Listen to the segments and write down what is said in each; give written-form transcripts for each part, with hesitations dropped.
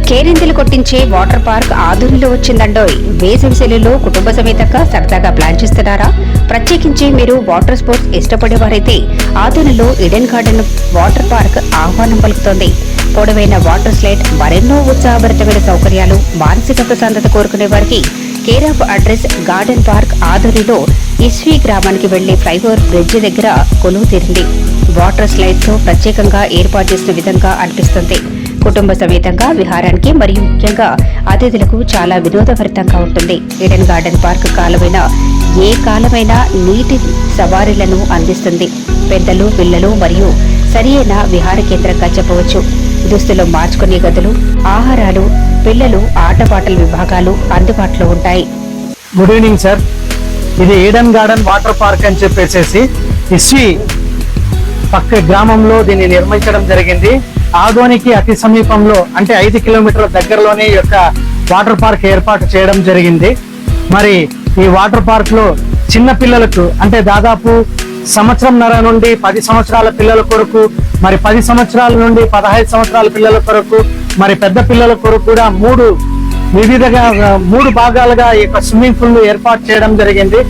కేరింతలు కొట్టించే water park ఆదూరులో వచ్చిందండోయ్. వేసవి సెలవుల్లో కుటుంబ సమేతంగా సరదాగా ప్లాన్ చేస్తున్నారా? ప్రత్యేకించి మీరు వాటర్ స్పోర్ట్స్ ఇష్టపడేవారైతే ఆదూరులో ఈడెన్ గార్డెన్ వాటర్ పార్క్ ఆహ్వానం పలుకుతోంది. పొడవైన వాటర్ స్లైడ్, మరెన్నో ఉత్సాహభరితమైన సౌకర్యాలు, మానసిక ప్రశాంతత కోరుకునే వారికి care of address garden park ఆదూరులో ఇస్వి గ్రామానికి వెళ్లే ఫ్లైఓవర్ బ్రిడ్జి దగ్గర కొలువు తీరింది. వాటర్ స్లైడ్స్ ప్రత్యేకంగా ఏర్పాటు చేసిన విధంగా అనిపిస్తుంది. కుటుంబ సమేతంగా విహారానికి మరియు ముఖ్యంగా అతిథులకు చాలా వినోదభరితంగా ఉంటుంది. ఈడెన్ గార్డెన్ పార్క్ కాలమైన ఏ కాలమైనా నీటి సవారీలను అందిస్తుంది. పెద్దలు, పిల్లలు మరియు సరియైన విహార కేంద్రంగా చెప్పవచ్చు. దుస్తులు మార్చుకునే గదులు, ఆహారాలు, పిల్లలు ఆటపాటల విభాగాలు అందుబాటులో ఉంటాయి. Good evening sir. ఇది ఈడెన్ గార్డెన్ వాటర్ పార్క్ అని చెప్పేసి ఇస్వి పక్క గ్రామంలో దీన్ని నిర్మించడం జరిగింది. ఆదోనికి అతి సమీపంలో అంటే 5 కిలోమీటర్ల దగ్గరలోనే ఈ యొక్క వాటర్ పార్క్ ఏర్పాటు చేయడం జరిగింది. మరి ఈ వాటర్ పార్క్ లో చిన్న పిల్లలకు అంటే దాదాపు సంవత్సరంన్నర నుండి 10 సంవత్సరాల పిల్లల కొరకు, మరి 10 సంవత్సరాల నుండి 15 సంవత్సరాల పిల్లల కొరకు, మరి పెద్ద పిల్లల కొరకు కూడా 3 భాగాలుగా ఈ యొక్క స్విమ్మింగ్ పూల్ ఏర్పాటు చేయడం జరిగింది.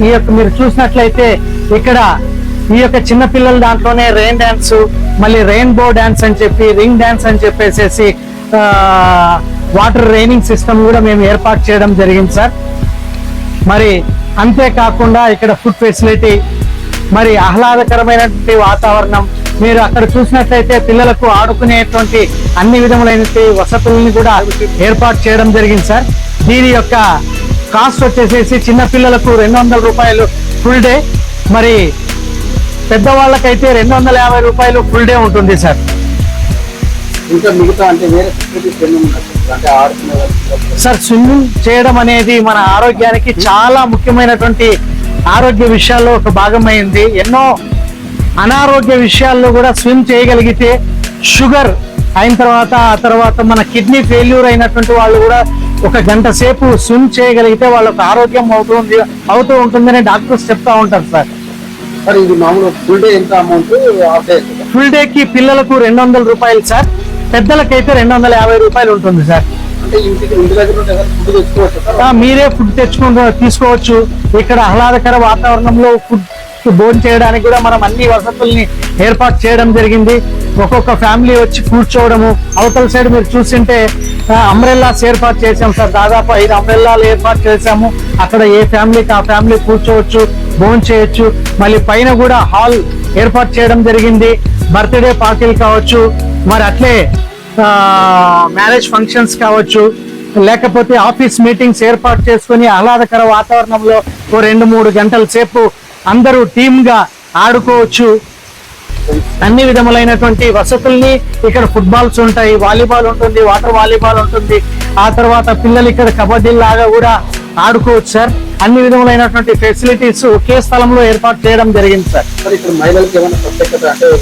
ఈ యొక్క మీరు చూసినట్లయితే ఇక్కడ ఈ యొక్క చిన్న పిల్లల దాంట్లోనే రెయిన్ డాన్స్, మళ్ళీ రెయిన్బో డాన్స్ అని చెప్పి, రింగ్ డాన్స్ అని చెప్పేసి వాటర్ రైనింగ్ సిస్టమ్ కూడా మేము ఏర్పాటు చేయడం జరిగింది సార్. మరి అంతేకాకుండా ఇక్కడ ఫుడ్ ఫెసిలిటీ, మరి ఆహ్లాదకరమైనటువంటి వాతావరణం, మీరు అక్కడ చూసినట్లయితే పిల్లలకు ఆడుకునేటువంటి అన్ని విధములైన వసతులని కూడా ఏర్పాటు చేయడం జరిగింది సార్. దీని యొక్క కాస్ట్ వచ్చేసేసి చిన్న పిల్లలకు 200 రూపాయలు ఫుల్ డే, మరి పెద్దవాళ్ళకైతే 250 రూపాయలు ఫుల్ డే ఉంటుంది సార్. ఇంకా మిగతా అంటే వేరే సార్, స్విమ్మింగ్ చేయడం అనేది మన ఆరోగ్యానికి చాలా ముఖ్యమైనటువంటి ఆరోగ్య విషయాల్లో ఒక భాగమైంది. ఎన్నో అనారోగ్య విషయాల్లో కూడా స్విమ్ చేయగలిగితే షుగర్ అయిన తర్వాత మన కిడ్నీ ఫెయిల్యూర్ అయినటువంటి వాళ్ళు కూడా 1 గంట సేపు స్విమ్ చేయగలిగితే వాళ్ళకు ఆరోగ్యం అవుతూ ఉంటుందని డాక్టర్స్ చెప్తా ఉంటారు సార్. సార్ ఇది మామూలు ఫుల్ డే ఎంత అమౌంట్? ఫుల్ డే కి పిల్లలకు 200 రూపాయలు సార్, పెద్దలకైతే 250 రూపాయలు ఉంటుంది సార్. అంటే ఇంటి దగ్గర ఫుడ్ తెచ్చుకోవచ్చు? మీరే ఫుడ్ తీసుకోవచ్చు. ఇక్కడ ఆహ్లాదకర వాతావరణంలో ఫుడ్ భోజనం చేయడానికి కూడా మనం అన్ని వసతుల్ని ఏర్పాటు చేయడం జరిగింది. ఒక్కొక్క ఫ్యామిలీ వచ్చి కూర్చోవడము, అవతల సైడ్ మీరు చూస్తుంటే అంబ్రెల్లాస్ ఏర్పాటు చేసాం సార్. దాదాపు 5 అంబ్రెల్లాలు ఏర్పాటు చేసాము. అక్కడ ఏ ఫ్యామిలీకి ఆ ఫ్యామిలీ కూర్చోవచ్చు, భోజనం చేయొచ్చు. మళ్ళీ పైన కూడా హాల్ ఏర్పాటు చేయడం జరిగింది. బర్త్డే పార్టీలు కావచ్చు, మరి అట్లే మ్యారేజ్ ఫంక్షన్స్ కావచ్చు, లేకపోతే ఆఫీస్ మీటింగ్స్ ఏర్పాటు చేసుకుని ఆహ్లాదకర వాతావరణంలో 2-3 గంటల సేపు అందరూ టీమ్ గా ఆడుకోవచ్చు. అన్ని విధములైనటువంటి వసతుల్ని ఇక్కడ ఫుట్బాల్స్ ఉంటాయి, వాలీబాల్ ఉంటుంది, వాటర్ వాలీబాల్ ఉంటుంది. ఆ తర్వాత పిల్లలు ఇక్కడ కబడ్డీ లాగా కూడా ఆడుకోవచ్చు సార్. అన్ని విధములైనటువంటి ఫెసిలిటీస్ ఒకే స్థలంలో ఏర్పాటు చేయడం జరిగింది సార్.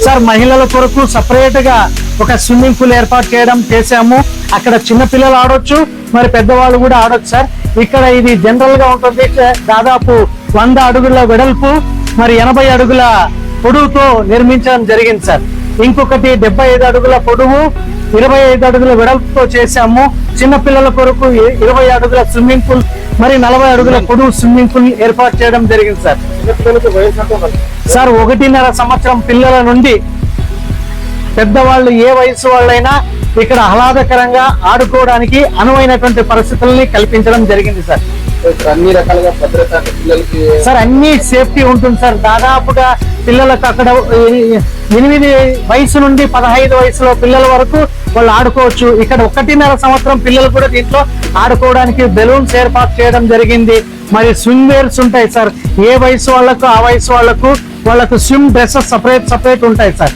సార్, మహిళల కొరకు సపరేట్ గా ఒక స్విమ్మింగ్ పూల్ ఏర్పాటు చేసాము. అక్కడ చిన్న పిల్లలు ఆడొచ్చు, మరి పెద్దవాళ్ళు కూడా ఆడొచ్చు సార్. ఇక్కడ ఇది జనరల్ గా ఉంటుంది. దాదాపు 100 అడుగుల వెడల్పు, మరి 80 అడుగుల పొడవుతో నిర్మించడం జరిగింది సార్. ఇంకొకటి 75 అడుగుల పొడవు, 25 అడుగుల వెడల్పుతో చేశాము. చిన్న పిల్లల కొరకు 20 అడుగుల స్విమ్మింగ్ పూల్, మరి 40 అడుగుల పొడవు స్విమ్మింగ్ పూల్ ఏర్పాటు చేయడం జరిగింది సార్. సార్, 1.5 సంవత్సరం పిల్లల నుండి పెద్దవాళ్ళు ఏ వయసు వాళ్ళైనా ఇక్కడ ఆహ్లాదకరంగా ఆడుకోవడానికి అనువైనటువంటి పరిస్థితుల్ని కల్పించడం జరిగింది సార్. అన్ని రకాలుగా భద్రత పిల్లలకి సార్, అన్ని సేఫ్టీ ఉంటుంది సార్. దాదాపుగా పిల్లలకు అక్కడ 8 వయసు నుండి 15 వయసులో పిల్లల వరకు వాళ్ళు ఆడుకోవచ్చు. ఇక్కడ 1.5 సంవత్సరం పిల్లలు కూడా దీంట్లో ఆడుకోవడానికి బెలూన్స్ ఏర్పాటు చేయడం జరిగింది. మరి స్విమ్ వేర్స్ ఉంటాయి సార్. ఏ వయసు వాళ్ళకు ఆ వయసు వాళ్ళకు స్విమ్ డ్రెస్సెస్ సపరేట్ ఉంటాయి సార్.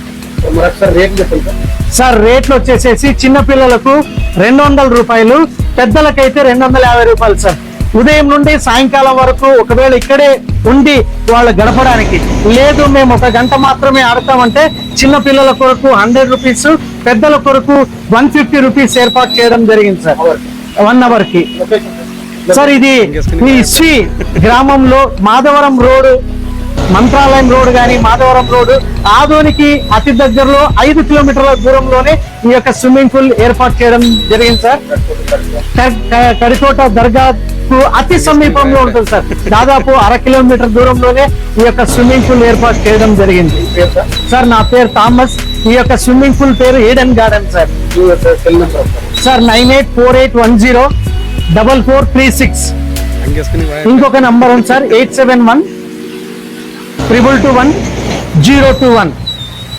సార్, రేట్లు వచ్చేసేసి చిన్న పిల్లలకు 200 రూపాయలు, పెద్దలకైతే 250 రూపాయలు సార్. ఉదయం నుండి సాయంకాలం వరకు ఒకవేళ ఇక్కడే ఉండి వాళ్ళు గడపడానికి, లేదు మేము 1 గంట మాత్రమే ఆడతామంటే చిన్న పిల్లల కొరకు 100 రూపీస్, పెద్దల కొరకు 150 రూపీస్ ఏర్పాటు చేయడం జరిగింది సార్ 1 అవర్ కి. సార్, ఇది ఈ ఇస్వి గ్రామంలో మాధవరం రోడ్ మంత్రాలయం రోడ్ కానీ మాధవరం రోడ్ ఆదోనికి అతి దగ్గరలో 5 కిలోమీటర్ల దూరంలోనే ఈ యొక్క స్విమ్మింగ్ పూల్ ఏర్పాటు చేయడం జరిగింది సార్. కడికోట దర్గాకు అతి సమీపంలో ఉంటుంది సార్. దాదాపు 1/2 కిలోమీటర్ దూరంలోనే ఈ యొక్క స్విమ్మింగ్ పూల్ ఏర్పాటు చేయడం జరిగింది సార్. నా పేరు థామస్. ఈ యొక్క స్విమ్మింగ్ పూల్ పేరు ఈడెన్ గార్డెన్ సార్. సార్ 9848104436. ఇంకొక నంబర్ ఉంది సార్ 8712221 021.